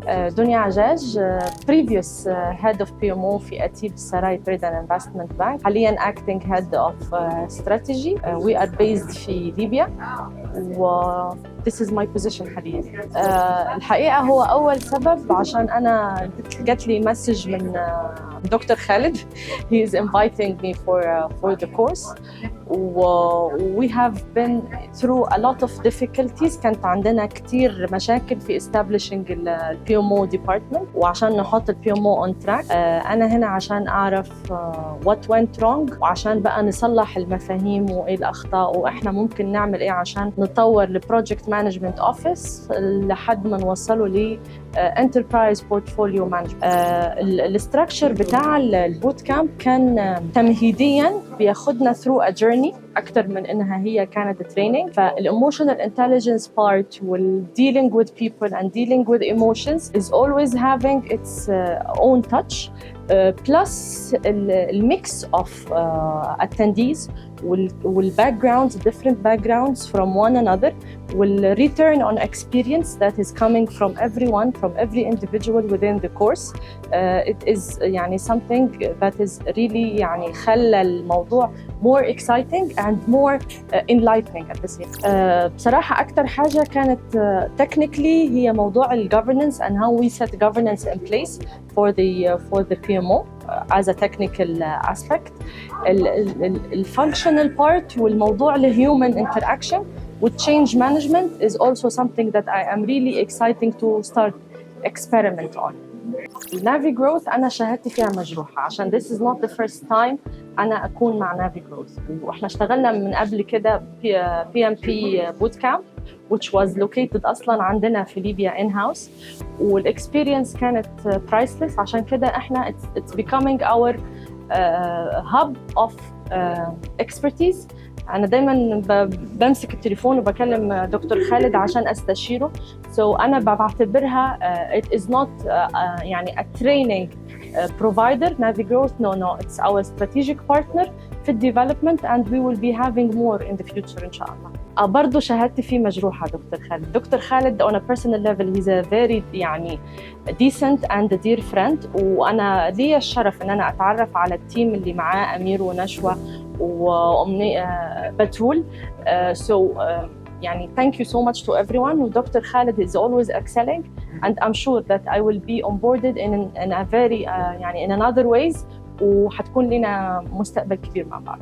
دنيا عجاج previous head of PMO في أتيب سراي Trade and Investment Bank. حالياً acting head of strategy. We are based في ليبيا و this is my position حالياً. الحقيقة هو أول سبب عشان أنا جات لي مسج من دكتور خالد. He is inviting me for the course. We have been through a lot of difficulties. كانت عندنا كتير مشاكل في establishing ال PMO department وعشان نحط ال PMO on track. أنا هنا عشان أعرف what went wrong وعشان بقى نصلح المفاهيم وإيه الأخطاء وإحنا ممكن نعمل إيه عشان نطور ل Project Management Office لحد ما نوصله ل Enterprise Portfolio Management. الستراكشر بتاع البوت كامب كان تمهيدياً بياخدنا through a journey أكتر من إنها هي كانت training. فالemotional intelligence part وال dealing with people and dealing with emotions is always having its own touch. Plus المix of attendees والbackgrounds, different backgrounds from one another, will return on experience that is coming from everyone, from every individual within the course. It is يعني something that is really يعني خلى الموضوع more exciting and more enlightening at the same time. بصراحة أكتر حاجة كانت technically هي موضوع governance and how we set governance in place for the PMO as a technical aspect. Functional part والموضوع human interaction with change management is also something that I am really exciting to start experiment on. Navi Growth أنا شهادتي فيها مجروحة عشان this is not the first time أنا أكون مع Navi Growth. وإحنا اشتغلنا من قبل كده PMP Bootcamp which was located أصلاً عندنا في ليبيا in-house والexperience كانت priceless. عشان كده إحنا it's becoming our hub of expertise. أنا دايماً بمسك التليفون وبكلم دكتور خالد عشان أستشيره. So أنا بعتبرها it is not يعني a training provider. Navi Growth no it's our strategic partner في development and we will be having more in the future إن شاء الله. برضو شهادتي فيه مجروحة دكتور خالد. دكتور خالد on a personal level he's a very يعني decent and a dear friend. وأنا لي الشرف إن أنا أتعرف على التيم اللي معاه أمير ونشوى وأمني بتول. يعني thank you so much to everyone. Dr. Khaled is always excelling and I'm sure that I will be onboarded in a very يعني in another ways وحتكون لنا مستقبل كبير مع بعض.